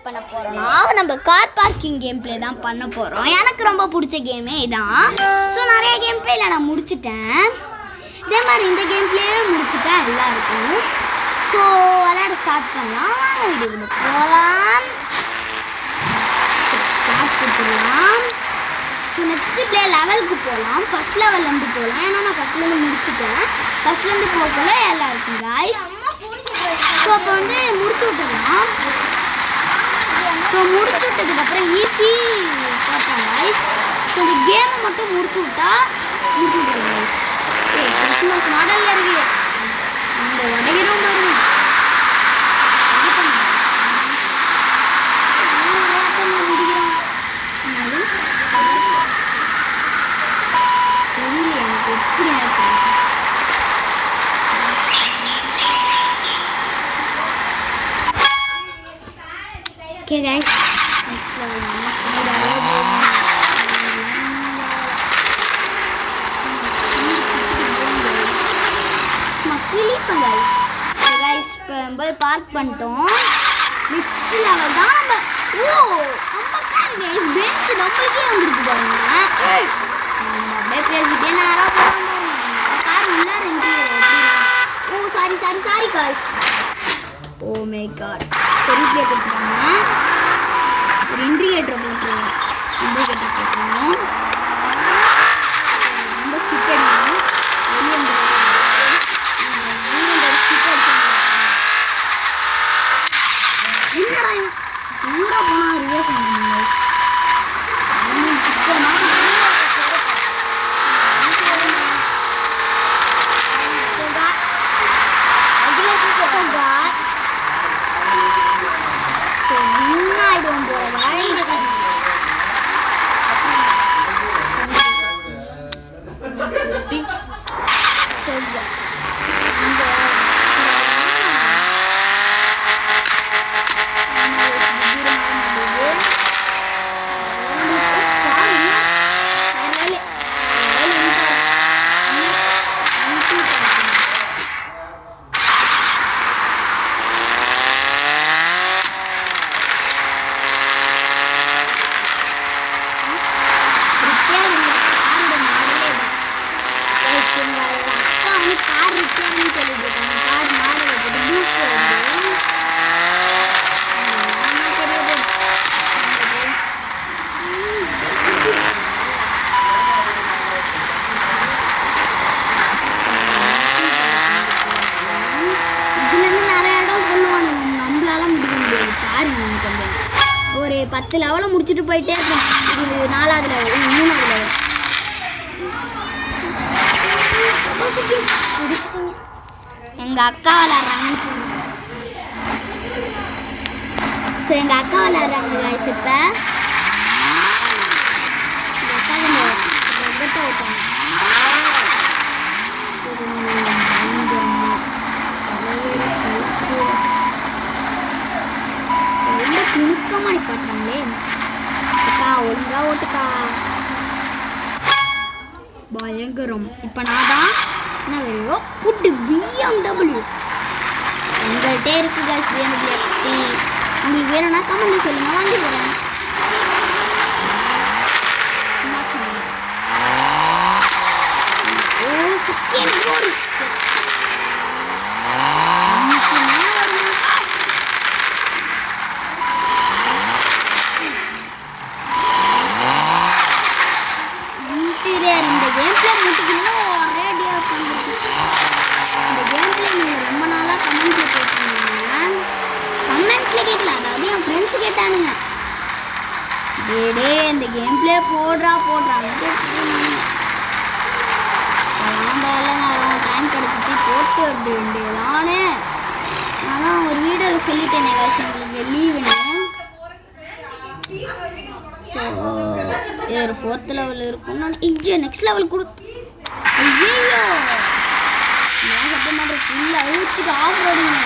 பண்ண போகிறோம்னா நம்ம கார் பார்க்கிங் கேம் ப்ளே தான் பண்ண போகிறோம். எனக்கு ரொம்ப பிடிச்ச கேமே இதான். ஸோ நிறைய கேம் ப்ளேயில் நான் முடிச்சிட்டேன். இதே மாதிரி இந்த கேம் ப்ளேயே முடிச்சுட்டா எல்லாருக்கும். ஸோ விளையாட ஸ்டார்ட் பண்ணலாம். வாங்க வீடியோக்குள்ள போகலாம். ஸ்டார்ட் கொடுத்துடலாம். ஸோ நெக்ஸ்ட்டு ப்ளே லெவலுக்கு போகலாம். ஃபஸ்ட் லெவல்லேருந்து போகலாம். ஏன்னா நான் ஃபஸ்ட்லேருந்து முடிச்சுட்டேன். ஃபஸ்ட்லேருந்து போகக்குள்ள எல்லாம் இருக்கும் காய்ஸ். ஸோ அப்போ வந்து முடிச்சு விட்டுடலாம். ஸோ முடிச்சு விட்டதுக்கப்புறம் ஈஸி பார்ப்போம் காய்ஸ். ஸோ இந்த கேமை மட்டும் முடிச்சு விட்டுடலாம் காய்ஸ். கிறிஸ்மஸ் மாடலில் இருக்கு. நம்ம உடைகிறோம் பாருங்க. முடிக்கிறோம் தெரியல எனக்கு எப்படி ஆயிடுச்சு. Okay guys, next level இப்போ பார்க் பண்ணிட்டோம். நெக்ஸ்ட் லெவல் தான் நம்ம. நம்ம கார் கைஸ் பெஞ்ச் நம்மளுக்கே வந்துருக்கு பாருங்க. அப்படியே பேசிட்டே நேராக போகிறோம். கார் உள்ளார sorry guys. Oh my God. சரி ப்ளே கொடுத்துருவாங்க. ஒரு இன்ட்ரிகேட்டரை போட்டுருவோம். இன்ட்ரிகேட்டர் போட்டுருவோம். ரொம்ப ஸ்கிப் அடிக்கணும். வெளியே ஸ்கிப் அடிக்கணும். என்னடா ஊரா போனால் ரிவர்ஸ் பண்ணுங்க. ஒரு 10 லெவலை முடிச்சுட்டு போயிட்டே இருக்கோம். இது 4வது லெவல், 3வது லெவல். எங்கள் அக்கா விளாட்றாங்க. ஸோ எங்கள் அக்கா விளாட்றாங்க காய்ஸ். இப்போ எங்கள் அக்கா ரெக்கட்டை வைப்பாங்க. ரொம்ப துணுக்கமாக நிப்பாட்டுறாங்களே. அக்கா ஒழுங்கா ஓட்டுக்கா. பயங்கரம். இப்போ நான் தான் என்ன தெரியும் புட்டு BMW உங்கள்கிட்டே இருக்கு காய்ஸ். BMW XT உங்களுக்கு வேணும்னா கமெண்ட்ல சொல்லுங்க, வாங்கி போகிறேன். சும்மா சொல்லுங்க. ஓ செகண்ட் போடு. இந்த கேம்ல முட்டிக்கணும் ரேடியோ பண்ணுறது. இந்த கேம்ல நீங்கள் ரொம்ப நாளாக கமெண்ட்ல கேட்குறீங்க. கமெண்ட்ல கேட்கல, அதாவது என் ஃப்ரெண்ட்ஸ் கேட்டானுங்க. டே இந்த கேம் பிளே போடுறாங்க கேட்டுருந்தாங்க. நான் டைம் கிடச்சிட்டு போட்டு அப்படின்ட்டு ஆனால் ஒரு வீடியோவில் சொல்லிட்டேன் காசு எங்களுக்கு லீவுன்னு. ஸோ ஒரு 4th லெவல் இருக்கும். நான் நெக்ஸ்ட் லெவல் கொடுத்து ஐயோ நான் சப்போர்ட் பண்ணுறேன். ஃபுல் அவுட்டுக்கு ஆஃப் ரோடிங்க.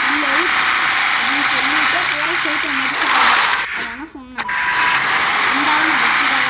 ஃபுல் அவுட் அப்படின்னு சொல்லிட்டு போகிற சேர்த்து முடிச்சு அதான் சொன்னேன். இருந்தாலும் நான் வச்சுதான்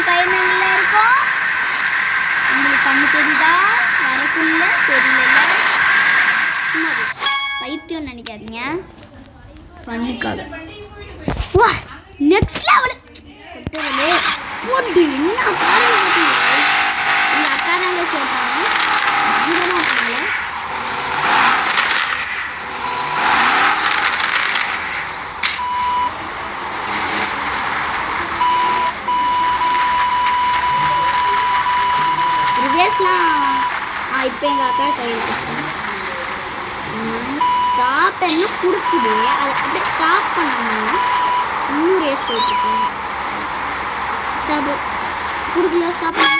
பயணங்கள்ல இருக்கோம். உங்களுக்கு கண்ணு தெரியுதா? வரக்குள்ள தெரியல. சும்மா பைத்தியம் நினைக்காதீங்க. பண்ணிக்காத. வா நெக்ஸ்ட் லெவல் போட்டு என்ன காரணம் இந்த அக்கா தாங்க சொல்றாங்க. இப்போ எங்கள் அக்கா கையில் கொடுத்தேன். ஸ்டாப் என்ன கொடுக்குது, அதை அப்படியே ஸ்டாப் பண்ணாமல் இன்னும் ரேஸ் போயிட்டுருக்கேன். ஸ்டாப்பு கொடுக்கல, ஸ்டாப் பண்ண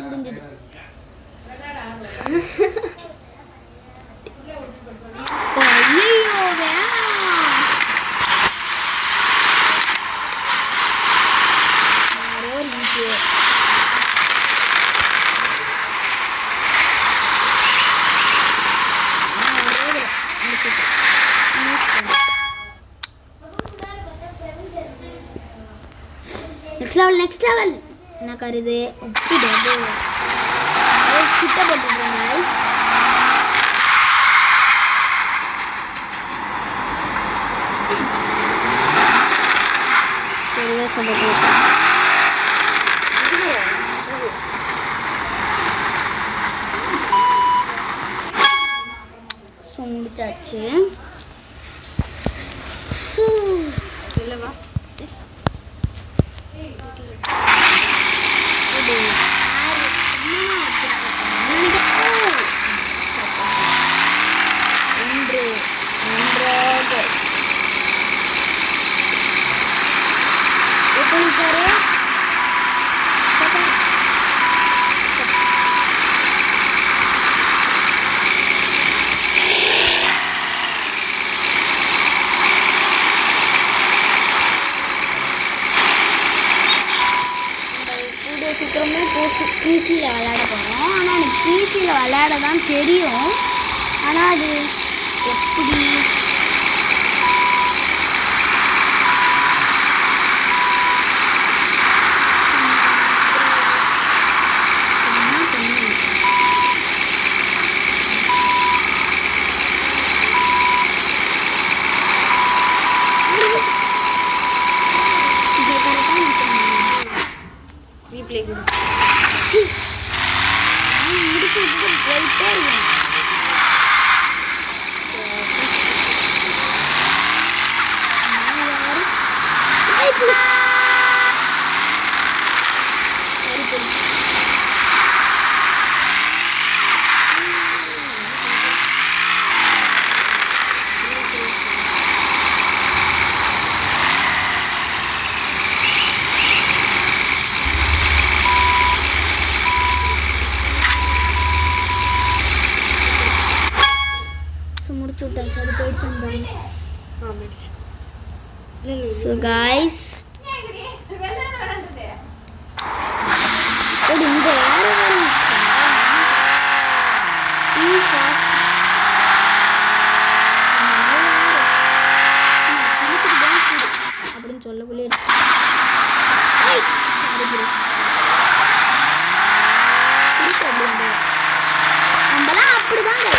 முடிஞ்சது. ஐயோ நெக்ஸ்ட் லெவல் என்ன கருது கிட்ட போட்டுருக்கேன் கைஸ். சரியா சொல்ல முடிச்சாச்சு. இல்லைவா சீக்கிரமே பிசியில் விளையாட போகிறோம். ஆனால் எனக்கு பிசியில் விளையாட தான் தெரியும். ஆனால் அது எப்படி முடிச்சு விட்டு போயிட்டே இருக்கேன். So guys, அப்படின்னு சொல்லக்குள்ளே நம்மளாம் அப்படிதாங்க.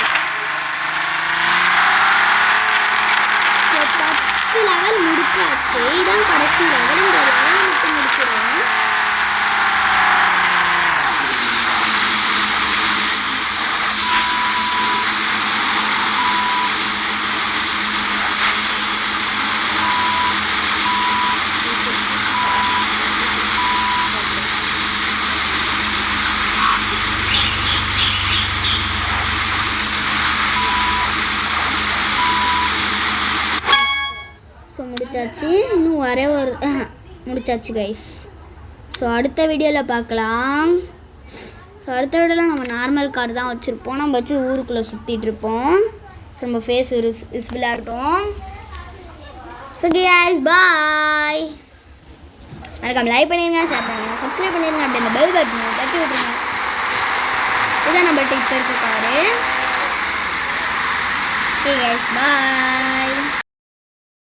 லெவல் முடிச்சாச்சு. இதான் கடைசி லெவல். இந்த லெவல் மட்டும் முடிச்சிடுவோம். முடிச்சாச்சு. இன்னும் ஒரே ஒரு முடிச்சாச்சு கைஸ். ஸோ அடுத்த வீடியோவில் பார்க்கலாம். ஸோ அடுத்த வீடியோவில் நம்ம நார்மல் கார் தான் வச்சுருப்போம். நம்ம வச்சு ஊருக்குள்ளே சுற்றிட்டுருப்போம். ஸோ நம்ம ஃபேஸ் விசிபிளாக இருக்கட்டும். So guys bye. மறக்காம லைக் பண்ணிடுங்க, ஷேர் பண்ணுங்கள், சப்ஸ்கிரைப் பண்ணிடுங்க. அப்படி அந்த பெல் பட்டனை தட்டி விட்ருங்க. இதுதான் நம்மள்ட்ட இப்போ இருக்க காரு. Okay guys bye.